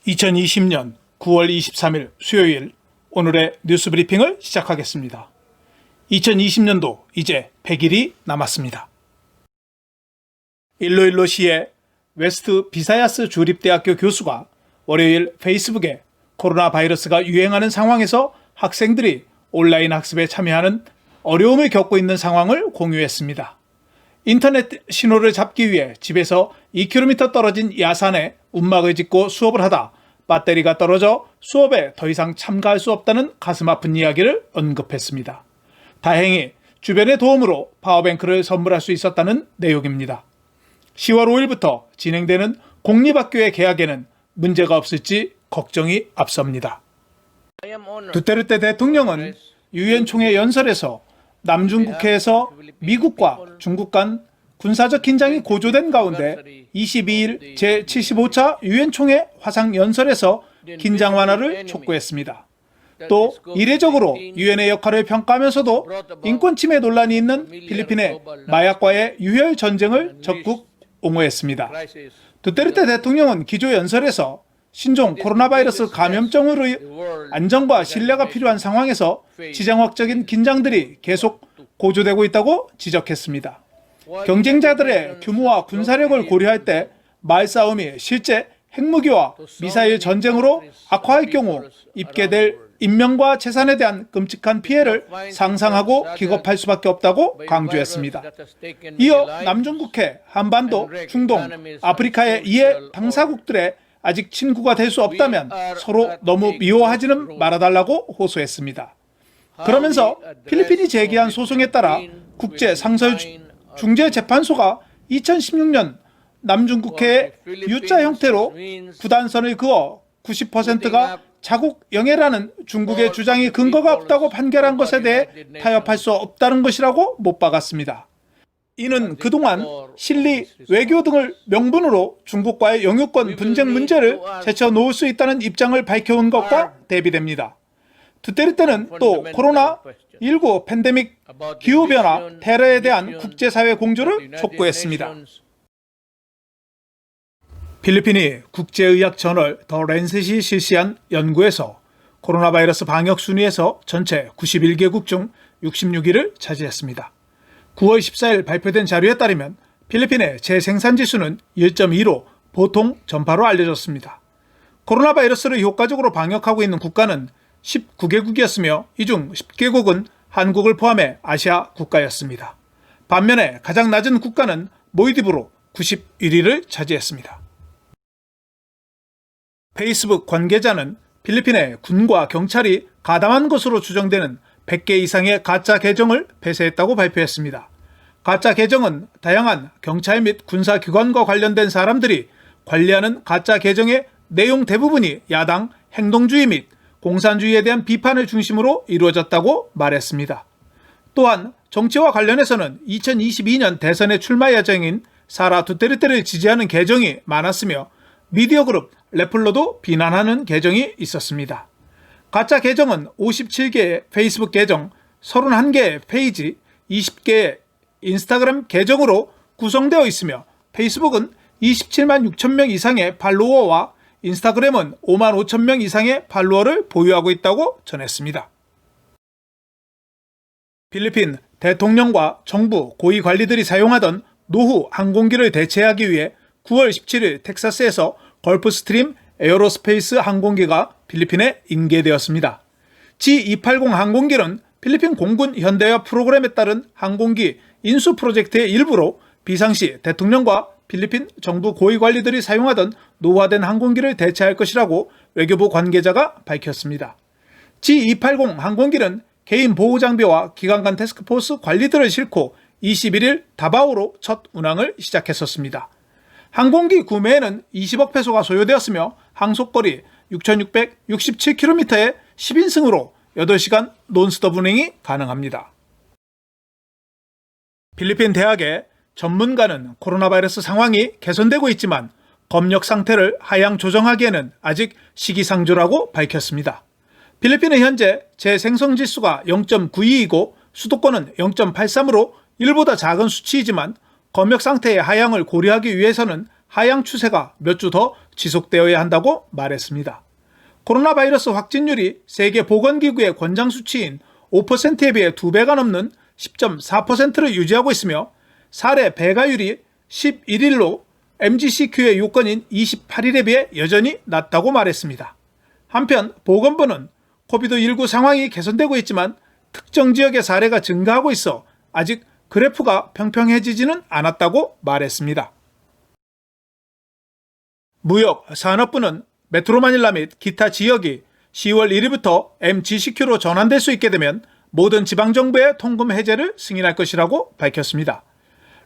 2020년 9월 23일 수요일 오늘의 뉴스 브리핑을 시작하겠습니다. 2020년도 이제 100일이 남았습니다. 일로일로시의 웨스트 비사야스 주립대학교 교수가 월요일 페이스북에 코로나 바이러스가 유행하는 상황에서 학생들이 온라인 학습에 참여하는 어려움을 겪고 있는 상황을 공유했습니다. 인터넷 신호를 잡기 위해 집에서 2km 떨어진 야산에 움막을 짓고 수업을 하다 배터리가 떨어져 수업에 더 이상 참가할 수 없다는 가슴 아픈 이야기를 언급했습니다. 다행히 주변의 도움으로 파워뱅크를 선물할 수 있었다는 내용입니다. 10월 5일부터 진행되는 공립학교의 개학에는 문제가 없을지 걱정이 앞섭니다. 두테르테 대통령은 유엔 총회 연설에서 남중국해에서 미국과 중국 간 군사적 긴장이 고조된 가운데 22일 제75차 유엔 총회 화상 연설에서 긴장 완화를 촉구했습니다. 또 이례적으로 유엔의 역할을 평가하면서도 인권 침해 논란이 있는 필리핀의 마약과의 유혈 전쟁을 적극 옹호했습니다. 두테르테 대통령은 기조 연설에서 신종 코로나 바이러스 감염증으로의 안정과 신뢰가 필요한 상황에서 지정학적인 긴장들이 계속 고조되고 있다고 지적했습니다. 경쟁자들의 규모와 군사력을 고려할 때 말싸움이 실제 핵무기와 미사일 전쟁으로 악화할 경우 입게 될 인명과 재산에 대한 끔찍한 피해를 상상하고 기겁할 수밖에 없다고 강조했습니다. 이어 남중국해, 한반도, 중동, 아프리카의 이해 당사국들의 아직 친구가 될 수 없다면 서로 너무 미워하지는 말아달라고 호소했습니다. 그러면서 필리핀이 제기한 소송에 따라 국제상설중재재판소가 2016년 남중국해에 U자 형태로 구단선을 그어 90%가 자국 영해라는 중국의 주장이 근거가 없다고 판결한 것에 대해 타협할 수 없다는 것이라고 못 박았습니다. 이는 그동안 실리, 외교 등을 명분으로 중국과의 영유권 분쟁 문제를 제쳐놓을 수 있다는 입장을 밝혀온 것과 대비됩니다. 두테르테는 또 코로나19 팬데믹, 기후변화, 테러에 대한 국제사회 공조를 촉구했습니다. 필리핀이 국제의학 저널 더 랜셋이 실시한 연구에서 코로나 바이러스 방역 순위에서 전체 91개국 중 66위를 차지했습니다. 9월 14일 발표된 자료에 따르면 필리핀의 재생산지수는 1.2로 보통 전파로 알려졌습니다. 코로나 바이러스를 효과적으로 방역하고 있는 국가는 19개국이었으며 이 중 10개국은 한국을 포함해 아시아 국가였습니다. 반면에 가장 낮은 국가는 몰디브로 91위를 차지했습니다. 페이스북 관계자는 필리핀의 군과 경찰이 가담한 것으로 추정되는 100개 이상의 가짜 계정을 폐쇄했다고 발표했습니다. 가짜 계정은 다양한 경찰 및 군사기관과 관련된 사람들이 관리하는 가짜 계정의 내용 대부분이 야당, 행동주의 및 공산주의에 대한 비판을 중심으로 이루어졌다고 말했습니다. 또한 정치와 관련해서는 2022년 대선에 출마 예정인 사라 두테르테를 지지하는 계정이 많았으며 미디어 그룹 레플러도 비난하는 계정이 있었습니다. 가짜 계정은 57개의 페이스북 계정, 31개의 페이지, 20개의 인스타그램 계정으로 구성되어 있으며 페이스북은 27만 6천 명 이상의 팔로워와 인스타그램은 5만 5천 명 이상의 팔로워를 보유하고 있다고 전했습니다. 필리핀 대통령과 정부 고위 관리들이 사용하던 노후 항공기를 대체하기 위해 9월 17일 텍사스에서 걸프스트림 에어로스페이스 항공기가 필리핀에 인계되었습니다. G280 항공기는 필리핀 공군 현대화 프로그램에 따른 항공기 인수 프로젝트의 일부로 비상시 대통령과 필리핀 정부 고위 관리들이 사용하던 노후화된 항공기를 대체할 것이라고 외교부 관계자가 밝혔습니다. G280 항공기는 개인 보호 장비와 기관 간 태스크포스 관리들을 싣고 21일 다바오로 첫 운항을 시작했었습니다. 항공기 구매에는 20억 페소가 소요되었으며 항속거리 6,667km의 10인승으로 8시간 논스톱 운행이 가능합니다. 필리핀 대학의 전문가는 코로나 바이러스 상황이 개선되고 있지만 검역 상태를 하향 조정하기에는 아직 시기상조라고 밝혔습니다. 필리핀은 현재 재생성지수가 0.92이고 수도권은 0.83으로 1보다 작은 수치이지만 검역 상태의 하향을 고려하기 위해서는 하향 추세가 몇 주 더 지속되어야 한다고 말했습니다. 코로나 바이러스 확진율이 세계보건기구의 권장 수치인 5%에 비해 2배가 넘는 10.4%를 유지하고 있으며 사례 배가율이 11일로 MGCQ의 요건인 28일에 비해 여전히 낮다고 말했습니다. 한편 보건부는 코비드19 상황이 개선되고 있지만 특정 지역의 사례가 증가하고 있어 아직 그래프가 평평해지지는 않았다고 말했습니다. 무역산업부는 메트로 마닐라 및 기타 지역이 10월 1일부터 MGCQ로 전환될 수 있게 되면 모든 지방정부의 통금 해제를 승인할 것이라고 밝혔습니다.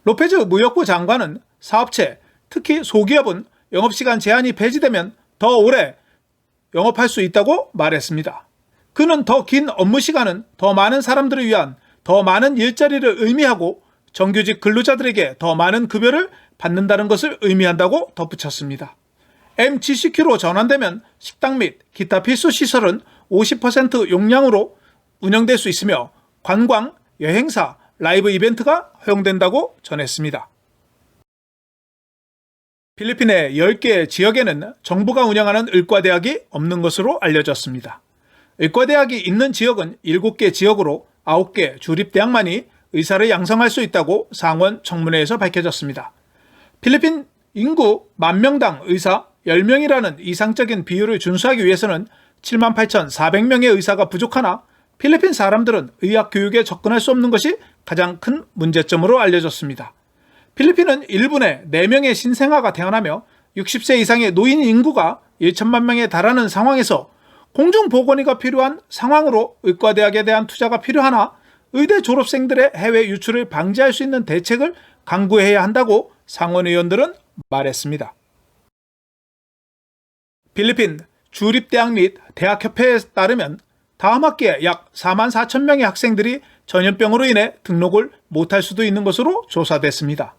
로페즈 무역부 장관은 사업체, 특히 소기업은 영업시간 제한이 폐지되면 더 오래 영업할 수 있다고 말했습니다. 그는 더 긴 업무시간은 더 많은 사람들을 위한 더 많은 일자리를 의미하고 정규직 근로자들에게 더 많은 급여를 받는다는 것을 의미한다고 덧붙였습니다. MGCQ로 전환되면 식당 및 기타 필수 시설은 50% 용량으로 운영될 수 있으며 관광, 여행사, 라이브 이벤트가 허용된다고 전했습니다. 필리핀의 10개 지역에는 정부가 운영하는 의과대학이 없는 것으로 알려졌습니다. 의과대학이 있는 지역은 7개 지역으로 9개 주립대학만이 의사를 양성할 수 있다고 상원 청문회에서 밝혀졌습니다. 필리핀 인구 10,000명당 의사 10명이라는 이상적인 비율을 준수하기 위해서는 78,400명의 의사가 부족하나 필리핀 사람들은 의학 교육에 접근할 수 없는 것이 가장 큰 문제점으로 알려졌습니다. 필리핀은 1분에 4명의 신생아가 태어나며 60세 이상의 노인 인구가 1천만 명에 달하는 상황에서 공중보건의가 필요한 상황으로 의과대학에 대한 투자가 필요하나 의대 졸업생들의 해외 유출을 방지할 수 있는 대책을 강구해야 한다고 상원 의원들은 말했습니다. 필리핀 주립대학 및 대학협회에 따르면 다음 학기에 약 44,000명의 학생들이 전염병으로 인해 등록을 못할 수도 있는 것으로 조사됐습니다.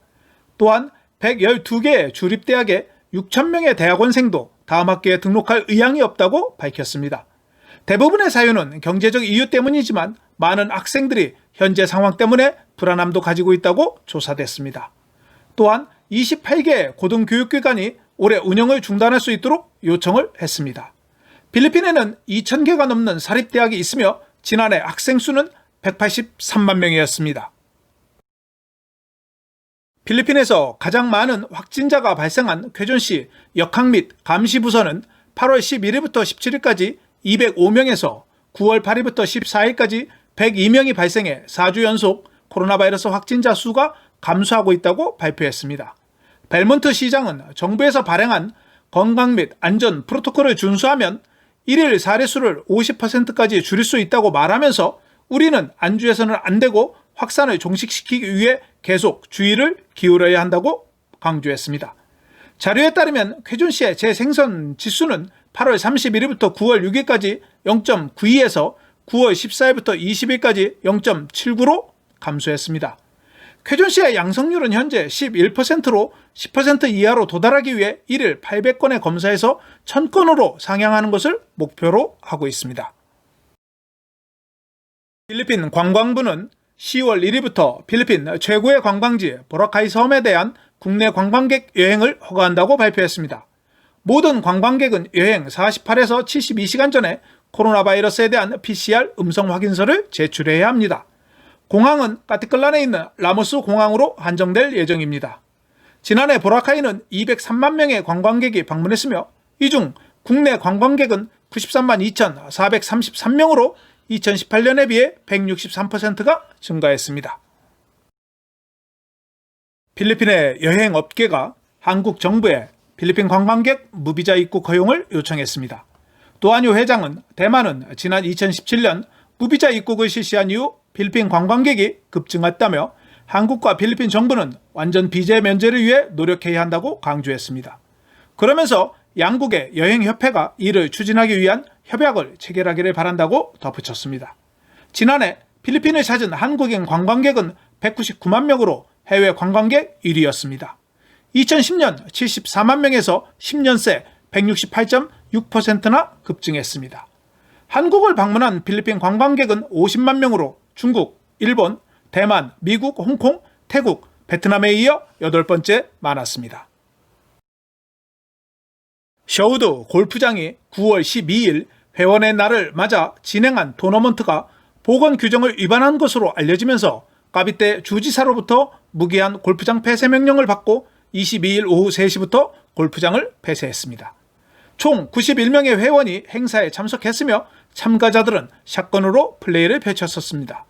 또한 112개의 주립대학에 6,000명의 대학원생도 다음 학기에 등록할 의향이 없다고 밝혔습니다. 대부분의 사유는 경제적 이유 때문이지만 많은 학생들이 현재 상황 때문에 불안함도 가지고 있다고 조사됐습니다. 또한 28개 고등교육기관이 올해 운영을 중단할 수 있도록 요청을 했습니다. 필리핀에는 2,000개가 넘는 사립대학이 있으며 지난해 학생 수는 183만 명이었습니다. 필리핀에서 가장 많은 확진자가 발생한 쾌존시 역학 및 감시부서는 8월 11일부터 17일까지 205명에서 9월 8일부터 14일까지 102명이 발생해 4주 연속 코로나 바이러스 확진자 수가 감소하고 있다고 발표했습니다. 벨몬트 시장은 정부에서 발행한 건강 및 안전 프로토콜을 준수하면 1일 사례수를 50%까지 줄일 수 있다고 말하면서 우리는 안주해서는 안 되고 확산을 종식시키기 위해 계속 주의를 기울여야 한다고 강조했습니다. 자료에 따르면 쾌존시의 재생선 지수는 8월 31일부터 9월 6일까지 0.92에서 9월 14일부터 20일까지 0.79로 감소했습니다. 쾌존시의 양성률은 현재 11%로 10% 이하로 도달하기 위해 1일 800건의 검사에서 1,000건으로 상향하는 것을 목표로 하고 있습니다. 필리핀 관광부는 10월 1일부터 필리핀 최고의 관광지 보라카이 섬에 대한 국내 관광객 여행을 허가한다고 발표했습니다. 모든 관광객은 여행 48에서 72시간 전에 코로나 바이러스에 대한 PCR 음성 확인서를 제출해야 합니다. 공항은 까티클란에 있는 라모스 공항으로 한정될 예정입니다. 지난해 보라카이는 203만 명의 관광객이 방문했으며 이 중 국내 관광객은 93만 2,433명으로 2018년에 비해 163%가 증가했습니다. 필리핀의 여행업계가 한국 정부에 필리핀 관광객 무비자 입국 허용을 요청했습니다. 도안유 회장은 대만은 지난 2017년 무비자 입국을 실시한 이후 필리핀 관광객이 급증했다며 한국과 필리핀 정부는 완전 비자 면제를 위해 노력해야 한다고 강조했습니다. 그러면서 양국의 여행협회가 이를 추진하기 위한 협약을 체결하기를 바란다고 덧붙였습니다. 지난해 필리핀을 찾은 한국인 관광객은 199만 명으로 해외 관광객 1위였습니다. 2010년 74만 명에서 10년 새 168.6%나 급증했습니다. 한국을 방문한 필리핀 관광객은 50만 명으로 중국, 일본, 대만, 미국, 홍콩, 태국, 베트남에 이어 8번째 많았습니다. 셔우드 골프장이 9월 12일 회원의 날을 맞아 진행한 토너먼트가 보건 규정을 위반한 것으로 알려지면서 까비떼 주지사로부터 무기한 골프장 폐쇄 명령을 받고 22일 오후 3시부터 골프장을 폐쇄했습니다. 총 91명의 회원이 행사에 참석했으며 참가자들은 샷건으로 플레이를 펼쳤었습니다.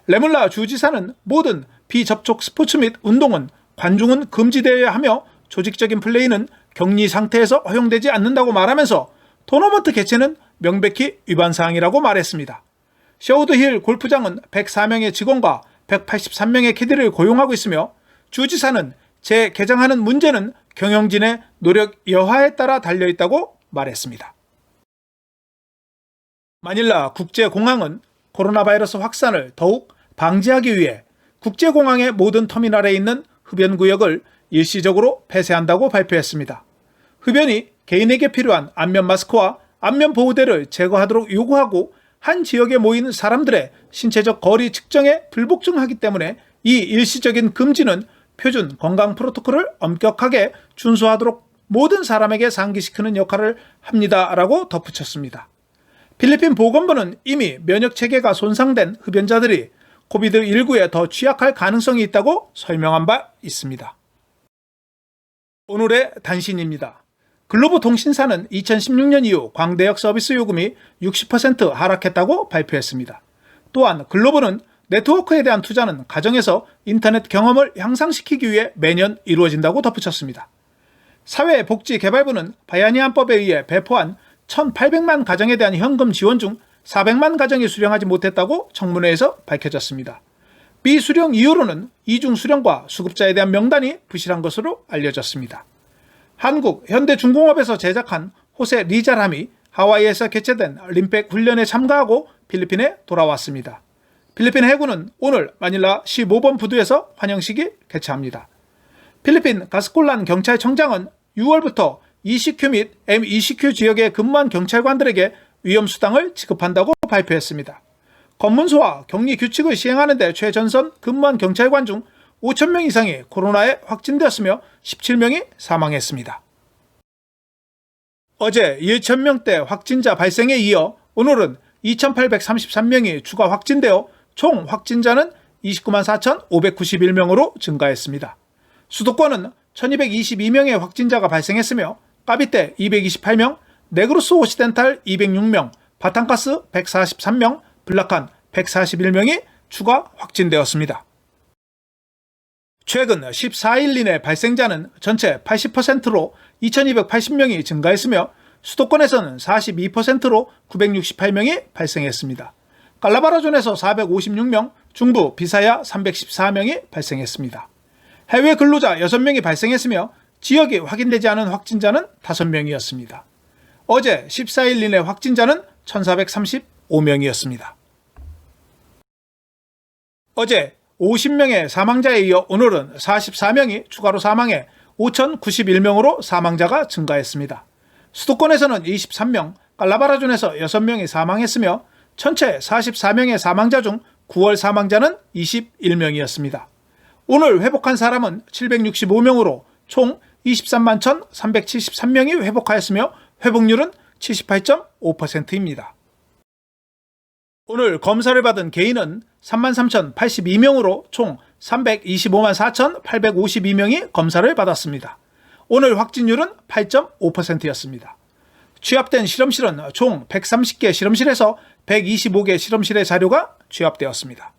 레물라 주지사는 모든 비접촉 스포츠 및 운동은 관중은 금지되어야 하며 조직적인 플레이는 격리 상태에서 허용되지 않는다고 말하면서 토너먼트 개최는 명백히 위반사항이라고 말했습니다. 셔우드힐 골프장은 104명의 직원과 183명의 캐디를 고용하고 있으며 주지사는 재개장하는 문제는 경영진의 노력 여하에 따라 달려있다고 말했습니다. 마닐라 국제공항은 코로나 바이러스 확산을 더욱 방지하기 위해 국제공항의 모든 터미널에 있는 흡연구역을 일시적으로 폐쇄한다고 발표했습니다. 흡연이 개인에게 필요한 안면 마스크와 안면 보호대를 제거하도록 요구하고 한 지역에 모인 사람들의 신체적 거리 측정에 불복종하기 때문에 이 일시적인 금지는 표준 건강 프로토콜을 엄격하게 준수하도록 모든 사람에게 상기시키는 역할을 합니다라고 덧붙였습니다. 필리핀 보건부는 이미 면역체계가 손상된 흡연자들이 코비드19에 더 취약할 가능성이 있다고 설명한 바 있습니다. 오늘의 단신입니다. 글로브 통신사는 2016년 이후 광대역 서비스 요금이 60% 하락했다고 발표했습니다. 또한 글로브는 네트워크에 대한 투자는 가정에서 인터넷 경험을 향상시키기 위해 매년 이루어진다고 덧붙였습니다. 사회복지개발부는 바야니안법에 의해 배포한 1,800만 가정에 대한 현금 지원 중 400만 가정이 수령하지 못했다고 청문회에서 밝혀졌습니다. 비수령 이유로는 이중 수령과 수급자에 대한 명단이 부실한 것으로 알려졌습니다. 한국 현대중공업에서 제작한 호세 리자람이 하와이에서 개최된 림팩 훈련에 참가하고 필리핀에 돌아왔습니다. 필리핀 해군은 오늘 마닐라 15번 부두에서 환영식이 개최합니다. 필리핀 가스콜란 경찰청장은 6월부터 ECQ 및 MECQ 지역에 근무한 경찰관들에게 위험수당을 지급한다고 발표했습니다. 검문소와 격리 규칙을 시행하는 데 최전선 근무한 경찰관 중 5,000명 이상이 코로나에 확진되었으며 17명이 사망했습니다. 어제 1,000명대 확진자 발생에 이어 오늘은 2,833명이 추가 확진되어 총 확진자는 294만 4,591명으로 증가했습니다. 수도권은 1,222명의 확진자가 발생했으며 까비떼 228명, 네그로스 오시덴탈 206명, 바탕가스 143명, 블라칸 141명이 추가 확진되었습니다. 최근 14일 이내 발생자는 전체 80%로 2,280명이 증가했으며 수도권에서는 42%로 968명이 발생했습니다. 깔라바라존에서 456명, 중부 비사야 314명이 발생했습니다. 해외 근로자 6명이 발생했으며 지역이 확인되지 않은 확진자는 5명이었습니다. 어제 14일 이내 확진자는 1,435명이었습니다. 어제 50명의 사망자에 이어 오늘은 44명이 추가로 사망해 5,091명으로 사망자가 증가했습니다. 수도권에서는 23명, 깔라바라존에서 6명이 사망했으며 전체 44명의 사망자 중 9월 사망자는 21명이었습니다. 오늘 회복한 사람은 765명으로 총 23만 1,373명이 회복하였으며 회복률은 78.5%입니다. 오늘 검사를 받은 개인은 33,082명으로 총 325만 4,852명이 검사를 받았습니다. 오늘 확진율은 8.5%였습니다. 취합된 실험실은 총 130개 실험실에서 125개 실험실의 자료가 취합되었습니다.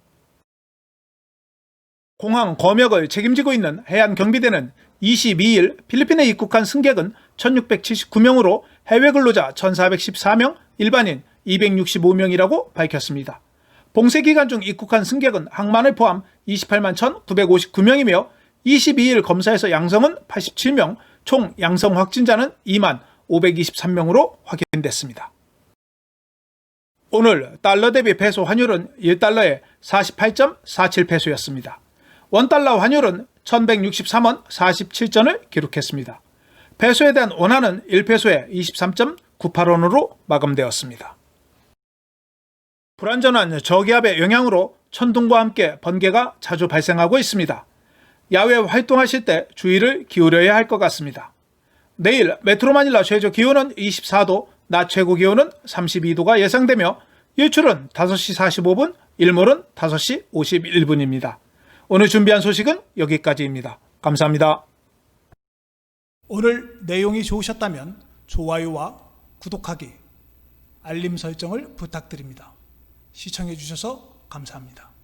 공항 검역을 책임지고 있는 해안경비대는 22일 필리핀에 입국한 승객은 1,679명으로 해외 근로자 1,414명, 일반인 265명이라고 밝혔습니다. 봉쇄기간 중 입국한 승객은 항만을 포함 28만 1,959명이며 22일 검사에서 양성은 87명, 총 양성 확진자는 2만 523명으로 확인됐습니다. 오늘 달러 대비 페소 환율은 1달러에 48.47페소였습니다. 원달러 환율은 1,163원 47전을 기록했습니다. 페소에 대한 원화는 1페소에 23.98원으로 마감되었습니다. 불안전한 저기압의 영향으로 천둥과 함께 번개가 자주 발생하고 있습니다. 야외 활동하실 때 주의를 기울여야 할 것 같습니다. 내일 메트로 마닐라 최저 기온은 24도, 낮 최고 기온은 32도가 예상되며 일출은 5시 45분, 일몰은 5시 51분입니다. 오늘 준비한 소식은 여기까지입니다. 감사합니다. 오늘 내용이 좋으셨다면 좋아요와 구독하기, 알림 설정을 부탁드립니다. 시청해 주셔서 감사합니다.